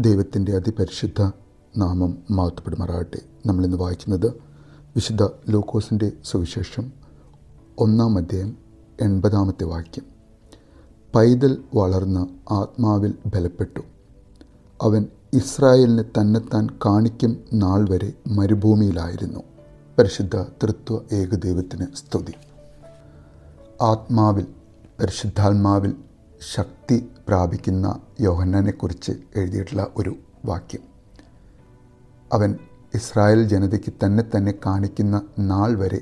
ദൈവത്തിൻ്റെ അതിപരിശുദ്ധ നാമം മഹത്വപ്പെടുമാറാകട്ടെ. നമ്മളിന്ന് വായിക്കുന്നത് വിശുദ്ധ ലൂക്കോസിൻ്റെ സുവിശേഷം 1-ാം അധ്യായം 80-ാമത്തെ വാക്യം. പൈതൽ വളർന്ന് ആത്മാവിൽ ബലപ്പെട്ടു. അവൻ ഇസ്രായേലിനെ തന്നെത്താൻ കാണിക്കും നാൾ വരെ മരുഭൂമിയിലായിരുന്നു. പരിശുദ്ധ തൃത്വ ഏകദൈവത്തിന് സ്തുതി. ആത്മാവിൽ, പരിശുദ്ധാത്മാവിൽ ശക്തി പ്രാപിക്കുന്ന യോഹന്നാനെക്കുറിച്ച് എഴുതിയിട്ടുള്ള ഒരു വാക്യം. അവൻ ഇസ്രായേൽ ജനതയ്ക്ക് തന്നെ കാണിക്കുന്ന നാൾ വരെ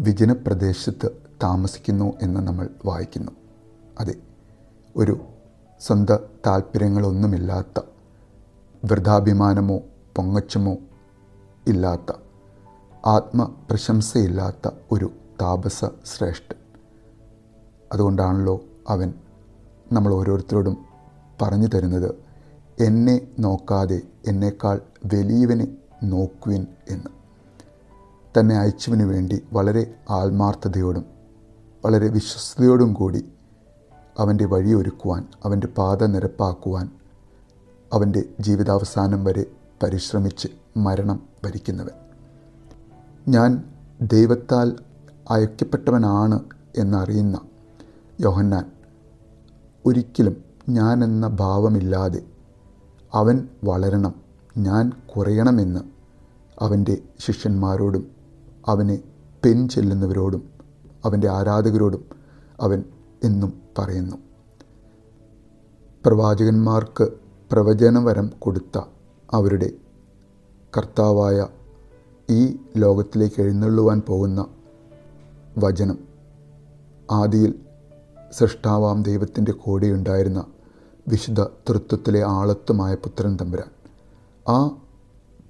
വിജനപ്രദേശത്ത് താമസിക്കുന്നു എന്ന് നമ്മൾ വായിക്കുന്നു. അതെ, ഒരു സ്വന്തം താല്പര്യങ്ങളൊന്നുമില്ലാത്ത, വൃഥാഭിമാനമോ പൊങ്ങച്ചമോ ഇല്ലാത്ത, ആത്മപ്രശംസയില്ലാത്ത ഒരു താപസ ശ്രേഷ്ഠൻ. അതുകൊണ്ടാണല്ലോ അവൻ നമ്മൾ ഓരോരുത്തരോടും പറഞ്ഞു തരുന്നത്, എന്നെ നോക്കാതെ എന്നേക്കാൾ വലിയവനെ നോക്കുവിൻ എന്ന്. തന്നെ അയച്ചവന് വേണ്ടി വളരെ ആത്മാർത്ഥതയോടും വളരെ വിശ്വസ്തയോടും കൂടി അവൻ്റെ വഴിയൊരുക്കുവാൻ, അവൻ്റെ പാത നിരപ്പാക്കുവാൻ, അവൻ്റെ ജീവിതാവസാനം വരെ പരിശ്രമിച്ച് മരണം വരിക്കുന്നവൻ. ഞാൻ ദൈവത്താൽ അയക്കപ്പെട്ടവനാണ് എന്നറിയുന്ന യോഹന്നാൻ ഒരിക്കലും ഞാനെന്ന ഭാവമില്ലാതെ അവൻ വളരണം, ഞാൻ കുറയണമെന്ന് അവൻ്റെ ശിഷ്യന്മാരോടും അവനെ ചെല്ലുന്നവരോടും അവൻ്റെ ആരാധകരോടും അവൻ എന്നും പറയുന്നു. പ്രവാചകന്മാർക്ക് പ്രവചനവരം കൊടുത്ത അവരുടെ കർത്താവായ ഈ ലോകത്തിലേക്ക് എഴുന്നള്ളുവാൻ പോകുന്ന വചനം, ആദിയിൽ സൃഷ്ടാവാം ദൈവത്തിൻ്റെ കൂടെയുണ്ടായിരുന്ന വിശുദ്ധ തൃത്വത്തിലെ ആളത്വമായ പുത്രൻ തമ്പുരാൻ, ആ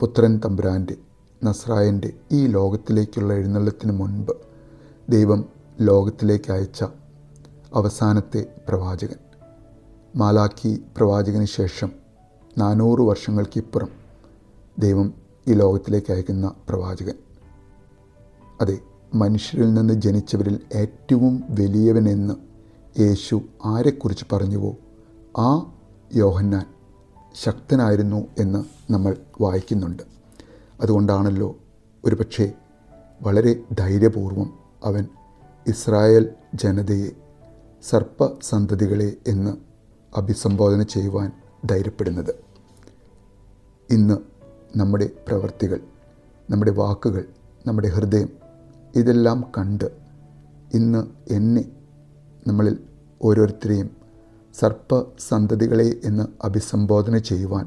പുത്രൻ തമ്പുരാൻ്റെ, നസ്രായൻ്റെ ഈ ലോകത്തിലേക്കുള്ള എഴുന്നള്ളത്തിന് മുൻപ് ദൈവം ലോകത്തിലേക്ക് അയച്ച അവസാനത്തെ പ്രവാചകൻ, മാലാഖി പ്രവാചകന് ശേഷം 400 വർഷങ്ങൾക്കിപ്പുറം ദൈവം ഈ ലോകത്തിലേക്ക് അയക്കുന്ന പ്രവാചകൻ. അതെ, മനുഷ്യരിൽ നിന്ന് ജനിച്ചവരിൽ ഏറ്റവും വലിയവനെന്ന് യേശു ആരെക്കുറിച്ച് പറഞ്ഞുവോ ആ യോഹന്നാൻ ശക്തനായിരുന്നു എന്ന് നമ്മൾ വായിക്കുന്നുണ്ട്. അതുകൊണ്ടാണല്ലോ ഒരുപക്ഷെ വളരെ ധൈര്യപൂർവം അവൻ ഇസ്രായേൽ ജനതയെ സർപ്പസന്തതികളെ എന്ന് അഭിസംബോധന ചെയ്യുവാൻ ധൈര്യപ്പെടുന്നത്. ഇന്ന് നമ്മുടെ പ്രവൃത്തികൾ, നമ്മുടെ വാക്കുകൾ, നമ്മുടെ ഹൃദയം ഇതെല്ലാം കണ്ട് ഇന്ന് എന്നെ, നമ്മളിൽ ഓരോരുത്തരെയും സർപ്പസന്തതികളെ എന്ന് അഭിസംബോധന ചെയ്യുവാൻ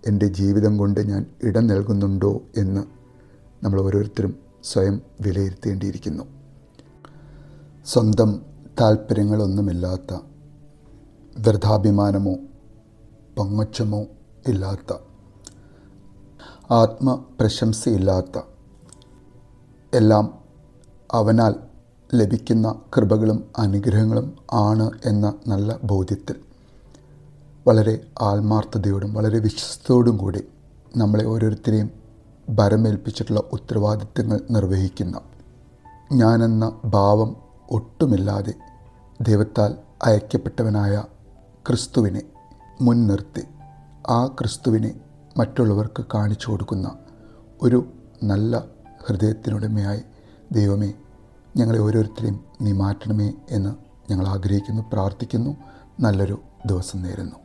എൻ്റെ ജീവിതം കൊണ്ട് ഞാൻ ഇടം നൽകുന്നുണ്ടോ എന്ന് നമ്മൾ ഓരോരുത്തരും സ്വയം വിലയിരുത്തേണ്ടിയിരിക്കുന്നു. സ്വന്തം താല്പര്യങ്ങളൊന്നുമില്ലാത്ത, വൃഥാഭിമാനമോ പൊങ്ങച്ചമോ ഇല്ലാത്ത, ആത്മപ്രശംസയില്ലാത്ത, എല്ലാം അവനാൽ ലഭിക്കുന്ന കൃപകളും അനുഗ്രഹങ്ങളും ആണ് എന്ന നല്ല ബോധ്യത്തിൽ വളരെ ആത്മാർത്ഥതയോടും വളരെ വിശ്വസ്തയോടും കൂടി നമ്മളെ ഓരോരുത്തരെയും ഭരമേൽപ്പിച്ചിട്ടുള്ള ഉത്തരവാദിത്തങ്ങൾ നിർവഹിക്കുന്ന, ഞാനെന്ന ഭാവം ഒട്ടുമില്ലാതെ ദൈവത്താൽ അയക്കപ്പെട്ടവനായ ക്രിസ്തുവിനെ മുൻനിർത്തി ആ ക്രിസ്തുവിനെ മറ്റുള്ളവർക്ക് കാണിച്ചു കൊടുക്കുന്ന ഒരു നല്ല ഹൃദയത്തിനുടമയായി ദൈവമേ, ഞങ്ങളെ ഓരോരുത്തരെയും നീ മാറ്റണമേ എന്ന് ഞങ്ങൾ ആഗ്രഹിക്കുന്നു, പ്രാർത്ഥിക്കുന്നു. നല്ലൊരു ദിവസം നേരുന്നു.